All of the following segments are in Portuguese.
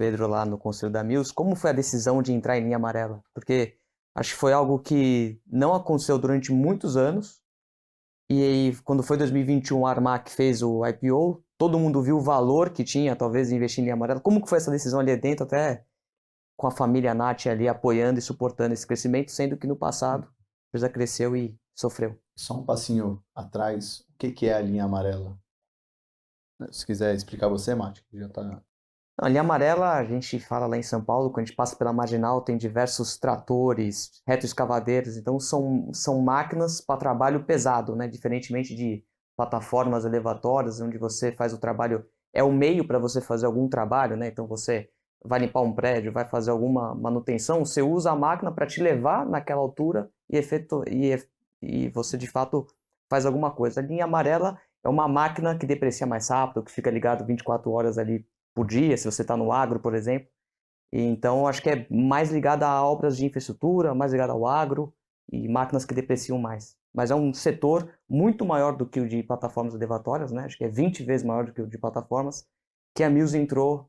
Pedro lá no Conselho da Mills, como foi a decisão de entrar em linha amarela? Porque acho que foi algo que não aconteceu durante muitos anos, e aí quando foi 2021 a Armac fez o IPO, todo mundo viu o valor que tinha, talvez, investir em linha amarela. Como que foi essa decisão ali dentro, até com a família Nath ali apoiando e suportando esse crescimento, sendo que no passado a empresa cresceu e sofreu? Só um passinho atrás, o que que é a linha amarela? Se quiser explicar você, Mate, que já tá. Não, a linha amarela, a gente fala lá em São Paulo, quando a gente passa pela Marginal, tem diversos tratores, retroescavadeiras, então são máquinas para trabalho pesado, né? Diferentemente de plataformas elevatórias, onde você faz o trabalho, é o meio para você fazer algum trabalho, né? Então você vai limpar um prédio, vai fazer alguma manutenção, você usa a máquina para te levar naquela altura e você de fato faz alguma coisa. A linha amarela é uma máquina que deprecia mais rápido, que fica ligado 24 horas ali por dia, se você está no agro, por exemplo. E então, acho que é mais ligada a obras de infraestrutura, mais ligada ao agro e máquinas que depreciam mais. Mas é um setor muito maior do que o de plataformas elevatórias, né? Acho que é 20 vezes maior do que o de plataformas, que a Mills entrou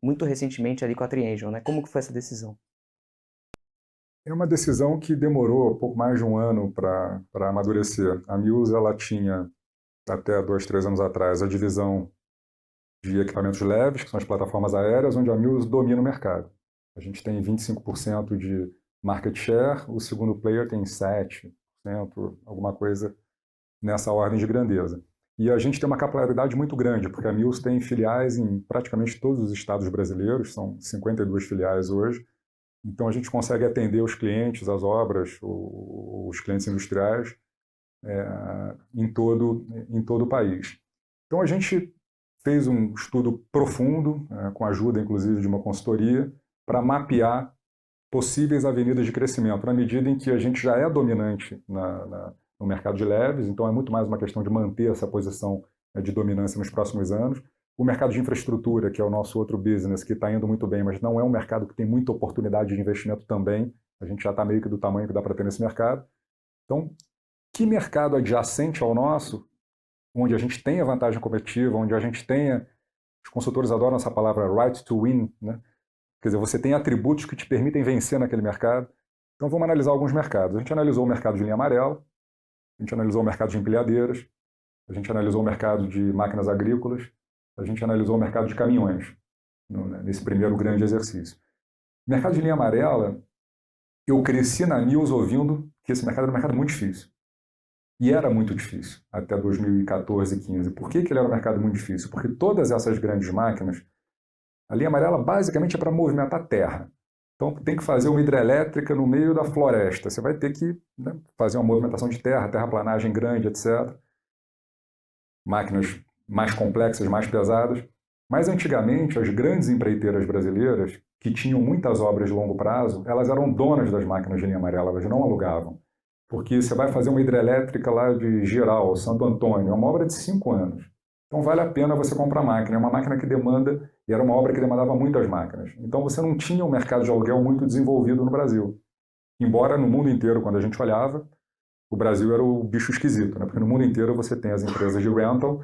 muito recentemente ali com a Triengion, né? Como que foi essa decisão? É uma decisão que demorou pouco mais de um ano para amadurecer. A Mills ela tinha, até 2, 3 anos atrás, a divisão de equipamentos leves, que são as plataformas aéreas, onde a Mills domina o mercado. A gente tem 25% de market share, o segundo player tem 7%, alguma coisa nessa ordem de grandeza. E a gente tem uma capilaridade muito grande, porque a Mills tem filiais em praticamente todos os estados brasileiros, são 52 filiais hoje. Então a gente consegue atender os clientes, as obras, os clientes industriais em todo o país. Então a gente fez um estudo profundo, com a ajuda inclusive de uma consultoria, para mapear possíveis avenidas de crescimento, na medida em que a gente já é dominante no mercado de leves, então é muito mais uma questão de manter essa posição de dominância nos próximos anos. O mercado de infraestrutura, que é o nosso outro business, que está indo muito bem, mas não é um mercado que tem muita oportunidade de investimento também, a gente já está meio que do tamanho que dá para ter nesse mercado. Então, que mercado adjacente ao nosso, onde a gente tenha vantagem competitiva, onde a gente tenha, os consultores adoram essa palavra right to win, né? Quer dizer, você tem atributos que te permitem vencer naquele mercado. Então vamos analisar alguns mercados. A gente analisou o mercado de linha amarela, a gente analisou o mercado de empilhadeiras, a gente analisou o mercado de máquinas agrícolas, a gente analisou o mercado de caminhões, nesse primeiro grande exercício. Mercado de linha amarela, eu cresci na News ouvindo que esse mercado era um mercado muito difícil. E era muito difícil, até 2014, 15. Por que ele era um mercado muito difícil? Porque todas essas grandes máquinas, a linha amarela basicamente é para movimentar terra. Então tem que fazer uma hidrelétrica no meio da floresta. Você vai ter que, né, fazer uma movimentação de terra, terraplanagem grande, etc. Máquinas mais complexas, mais pesadas. Mas antigamente, as grandes empreiteiras brasileiras, que tinham muitas obras de longo prazo, elas eram donas das máquinas de linha amarela, elas não alugavam. Porque você vai fazer uma hidrelétrica lá de Giral, Santo Antônio, é uma obra de 5 anos. Então vale a pena você comprar a máquina. É uma máquina que demanda, e era uma obra que demandava muitas máquinas. Então você não tinha um mercado de aluguel muito desenvolvido no Brasil. Embora no mundo inteiro, quando a gente olhava, o Brasil era o bicho esquisito, né? Porque no mundo inteiro você tem as empresas de rental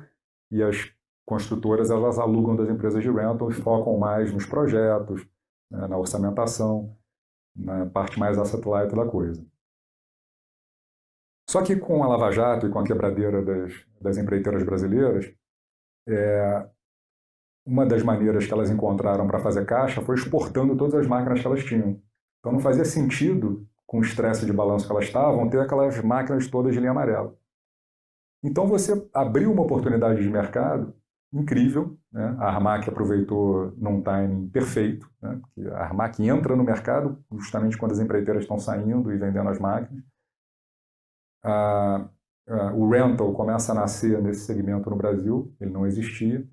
e as construtoras elas alugam das empresas de rental e focam mais nos projetos, né, na orçamentação, na parte mais asset-light da coisa. Só que com a Lava Jato e com a quebradeira das empreiteiras brasileiras, uma das maneiras que elas encontraram para fazer caixa foi exportando todas as máquinas que elas tinham. Então não fazia sentido, com o estresse de balanço que elas estavam, ter aquelas máquinas todas de linha amarela. Então você abriu uma oportunidade de mercado incrível, né? A Armac aproveitou num timing perfeito, né? A Armac entra no mercado justamente quando as empreiteiras estão saindo e vendendo as máquinas. O rental começa a nascer nesse segmento no Brasil, ele não existia.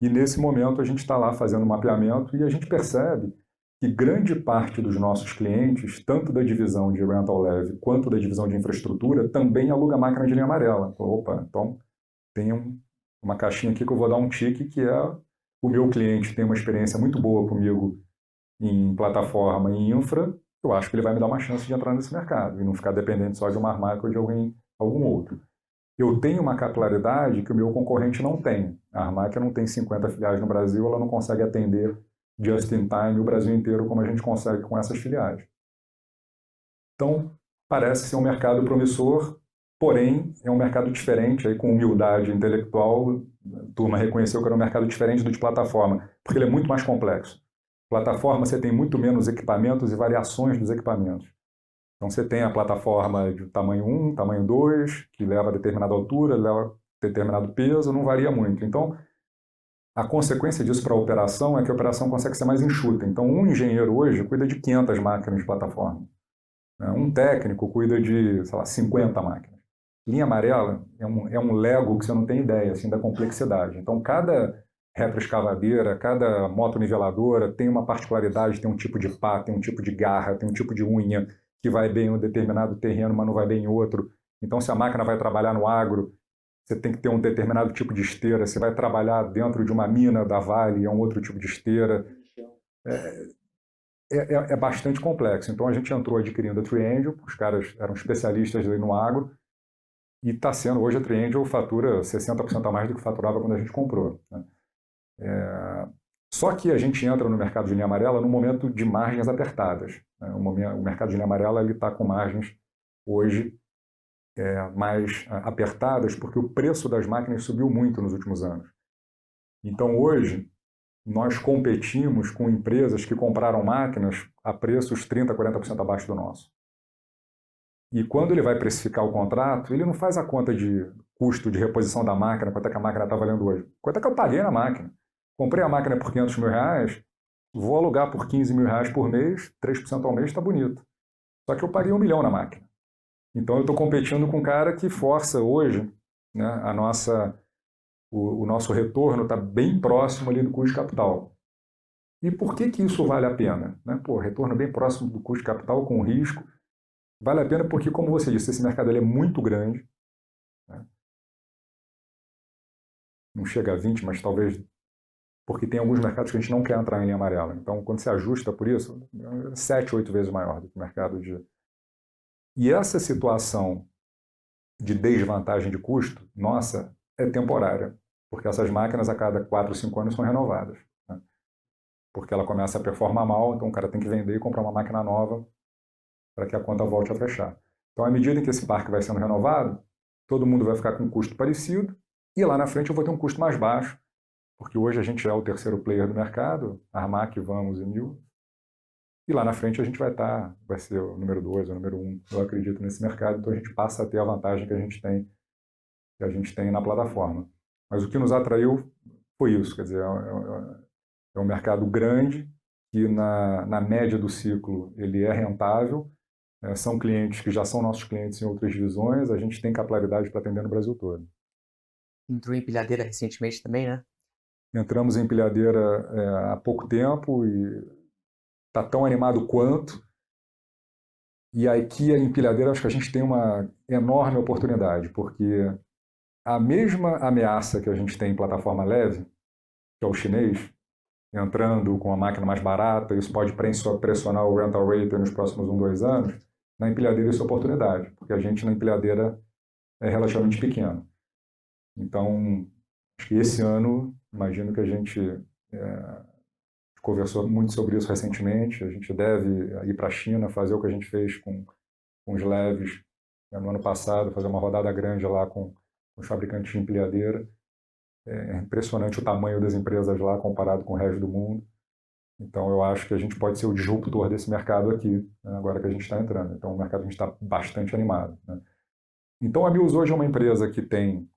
E nesse momento a gente está lá fazendo mapeamento e a gente percebe que grande parte dos nossos clientes, tanto da divisão de rental leve quanto da divisão de infraestrutura, também aluga máquina de linha amarela. Opa, então tem uma caixinha aqui que eu vou dar um tique, que é o meu cliente tem uma experiência muito boa comigo em plataforma e em infra, eu acho que ele vai me dar uma chance de entrar nesse mercado e não ficar dependente só de uma Armac ou de algum outro. Eu tenho uma capilaridade que o meu concorrente não tem. A Armac não tem 50 filiais no Brasil, ela não consegue atender just in time o Brasil inteiro, como a gente consegue com essas filiais. Então, parece ser um mercado promissor, porém, é um mercado diferente, aí com humildade intelectual, a turma reconheceu que era um mercado diferente do de plataforma, porque ele é muito mais complexo. Plataforma, você tem muito menos equipamentos e variações dos equipamentos. Então, você tem a plataforma de tamanho 1, tamanho 2, que leva a determinada altura, leva a determinado peso, não varia muito. Então, a consequência disso para a operação é que a operação consegue ser mais enxuta. Então, um engenheiro hoje cuida de 500 máquinas de plataforma. Um técnico cuida de, sei lá, 50 máquinas. Linha amarela é um Lego que você não tem ideia assim, da complexidade. Então, cada retroescavadeira, cada motoniveladora tem uma particularidade, tem um tipo de pá, tem um tipo de garra, tem um tipo de unha que vai bem em um determinado terreno, mas não vai bem em outro. Então, se a máquina vai trabalhar no agro, você tem que ter um determinado tipo de esteira. Se vai trabalhar dentro de uma mina da Vale, é um outro tipo de esteira. É bastante complexo. Então, a gente entrou adquirindo a Triangel, os caras eram especialistas ali no agro, e está sendo, hoje a Triangel fatura 60% a mais do que faturava quando a gente comprou. Né? Só que a gente entra no mercado de linha amarela num momento de margens apertadas. Né? O mercado de linha amarela está com margens hoje mais apertadas, porque o preço das máquinas subiu muito nos últimos anos. Então, hoje, nós competimos com empresas que compraram máquinas a preços 30%, 40% abaixo do nosso. E quando ele vai precificar o contrato, ele não faz a conta de custo de reposição da máquina, quanto é que a máquina está valendo hoje. Quanto é que eu paguei na máquina? Comprei a máquina por R$500 mil, vou alugar por R$15 mil por mês, 3% ao mês está bonito. Só que eu paguei R$1 milhão na máquina. Então eu estou competindo com um cara que força hoje, né, o nosso retorno está bem próximo ali do custo de capital. E por que isso vale a pena? Né? Pô, retorno bem próximo do custo de capital com risco. Vale a pena porque, como você disse, esse mercado ele é muito grande. Né? Não chega a 20, mas talvez porque tem alguns mercados que a gente não quer entrar em linha amarela. Então, quando você ajusta por isso, é 7, 8 vezes maior do que o mercado de... E essa situação de desvantagem de custo, nossa, é temporária. Porque essas máquinas a cada 4, 5 anos são renovadas. Né? Porque ela começa a performar mal, então o cara tem que vender e comprar uma máquina nova para que a conta volte a fechar. Então, à medida em que esse parque vai sendo renovado, todo mundo vai ficar com um custo parecido e lá na frente eu vou ter um custo mais baixo, porque hoje a gente é o terceiro player do mercado, Armac, Vamos e Mil, e lá na frente a gente vai ser o número 2, o número 1, eu acredito nesse mercado, então a gente passa a ter a vantagem que a gente tem na plataforma. Mas o que nos atraiu foi isso, quer dizer, é um mercado grande, que na média do ciclo ele é rentável, são clientes que já são nossos clientes em outras divisões, a gente tem capilaridade para atender no Brasil todo. Entrou em empilhadeira recentemente também, né? Entramos em empilhadeira há pouco tempo e está tão animado quanto. E aqui a empilhadeira, acho que a gente tem uma enorme oportunidade, porque a mesma ameaça que a gente tem em plataforma leve, que é o chinês, entrando com a máquina mais barata, isso pode pressionar o rental rate nos próximos 1, 2 anos, na empilhadeira isso é oportunidade, porque a gente na empilhadeira é relativamente pequeno. Então, acho que esse ano, imagino que a gente conversou muito sobre isso recentemente, a gente deve ir para a China, fazer o que a gente fez com os leves no ano passado, fazer uma rodada grande lá com os fabricantes de empilhadeira. É impressionante o tamanho das empresas lá comparado com o resto do mundo. Então, eu acho que a gente pode ser o disruptor desse mercado aqui, né, agora que a gente está entrando. Então, o mercado a gente está bastante animado. Né? Então, a Mills hoje é uma empresa que tem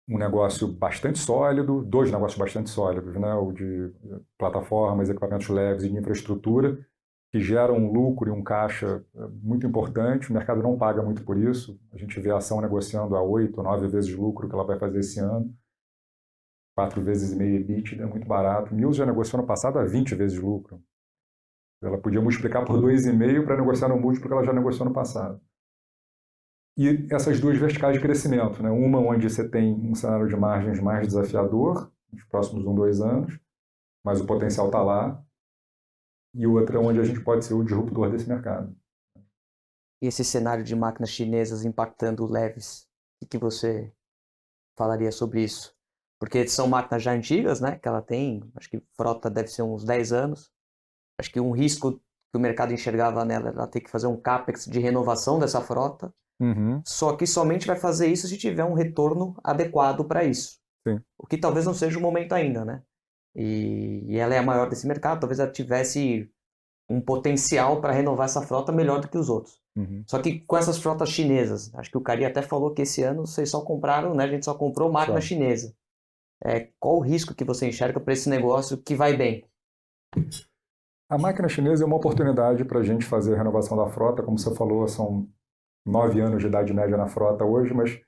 um negócio bastante sólido, 2 negócios bastante sólidos, né? O de plataformas, equipamentos leves e de infraestrutura, que geram um lucro e um caixa muito importante. O mercado não paga muito por isso. A gente vê a ação negociando a 8, 9 vezes lucro que ela vai fazer esse ano. 4,5 vezes EBITDA, é muito barato. Mills já negociou no passado a 20 vezes lucro. Ela podia multiplicar por 2,5 para negociar no múltiplo que ela já negociou no passado. E essas duas verticais de crescimento, né? Uma onde você tem um cenário de margens mais desafiador, nos próximos 1, 2 anos, mas o potencial está lá, e outra onde a gente pode ser o disruptor desse mercado. E esse cenário de máquinas chinesas impactando leves, o que você falaria sobre isso? porque são máquinas já antigas, né? Que ela tem, acho que frota deve ser uns 10 anos. Acho que um risco que o mercado enxergava nela era ter que fazer um CAPEX de renovação dessa frota. Só que somente vai fazer isso se tiver um retorno adequado para isso. Sim. O que talvez não seja o momento ainda, né? E ela é a maior desse mercado, talvez ela tivesse um potencial para renovar essa frota melhor do que os outros. Só que com essas frotas chinesas, acho que o Cari até falou que esse ano vocês só compraram, né? A gente só comprou máquina chinesa. Qual o risco que você enxerga para esse negócio que vai bem? A máquina chinesa é uma oportunidade para a gente fazer a renovação da frota. Como você falou, são 9 anos de idade média na frota hoje, mas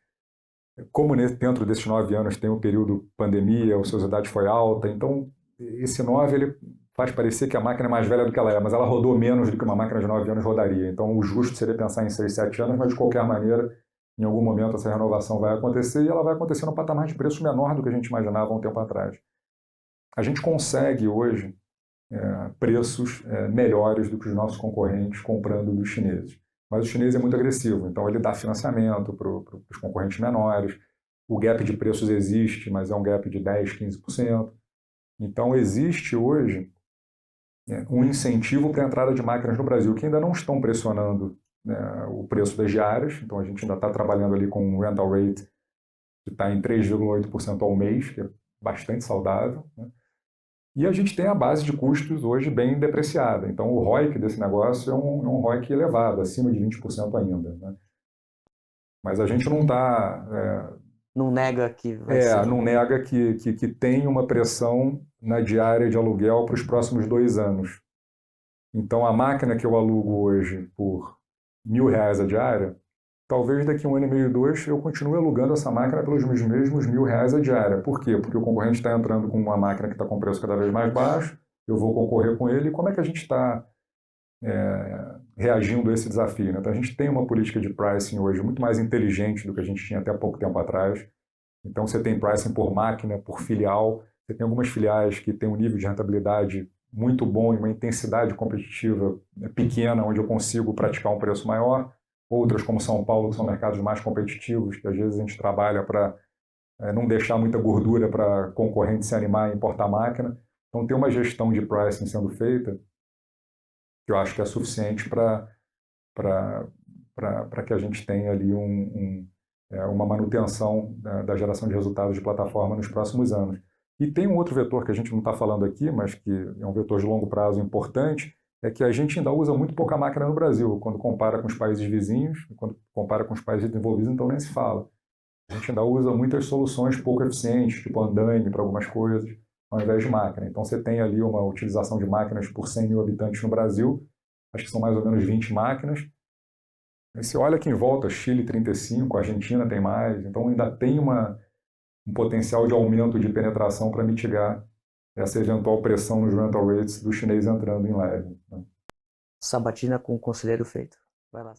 como dentro desses 9 anos tem o período pandemia, a ociosidade foi alta, então esse 9 ele faz parecer que a máquina é mais velha do que ela é, mas ela rodou menos do que uma máquina de 9 anos rodaria. Então o justo seria pensar em 6, 7 anos, mas de qualquer maneira, em algum momento essa renovação vai acontecer e ela vai acontecer num patamar de preço menor do que a gente imaginava há um tempo atrás. A gente consegue hoje preços melhores do que os nossos concorrentes comprando dos chineses. Mas o chinês é muito agressivo, então ele dá financiamento para os concorrentes menores. O gap de preços existe, mas é um gap de 10%, 15%. Então existe hoje um incentivo para a entrada de máquinas no Brasil, que ainda não estão pressionando, né, o preço das diárias. Então a gente ainda está trabalhando ali com um rental rate que está em 3,8% ao mês, que é bastante saudável, né? E a gente tem a base de custos hoje bem depreciada. Então, o ROIC desse negócio é um ROIC elevado, acima de 20% ainda, né? Mas a gente não está... não nega que vai ser... não nega que tem uma pressão na diária de aluguel para os próximos 2 anos. Então, a máquina que eu alugo hoje por R$1.000 a diária, talvez daqui a 1 ano e meio, 2, eu continue alugando essa máquina pelos mesmos R$1.000 a diária. Por quê? Porque o concorrente está entrando com uma máquina que está com preço cada vez mais baixo, eu vou concorrer com ele. E como é que a gente está reagindo a esse desafio, né? Então, a gente tem uma política de pricing hoje muito mais inteligente do que a gente tinha até pouco tempo atrás. Então, você tem pricing por máquina, por filial. Você tem algumas filiais que têm um nível de rentabilidade muito bom e uma intensidade competitiva pequena, onde eu consigo praticar um preço maior. Outras, como São Paulo, que são mercados mais competitivos, que às vezes a gente trabalha para não deixar muita gordura para concorrente se animar e importar máquina. Então, tem uma gestão de pricing sendo feita que eu acho que é suficiente para que a gente tenha ali uma manutenção da geração de resultados de plataforma nos próximos anos. E tem um outro vetor que a gente não está falando aqui, mas que é um vetor de longo prazo importante, é que a gente ainda usa muito pouca máquina no Brasil, quando compara com os países vizinhos, quando compara com os países desenvolvidos, então nem se fala. A gente ainda usa muitas soluções pouco eficientes, tipo andaime para algumas coisas, ao invés de máquina. Então você tem ali uma utilização de máquinas por 100 mil habitantes no Brasil, acho que são mais ou menos 20 máquinas. E você olha aqui em volta, Chile 35, Argentina tem mais, então ainda tem um potencial de aumento de penetração para mitigar essa eventual pressão nos rental rates do chinês entrando em leve, né? Sabatina com o conselheiro feito. Vai lá.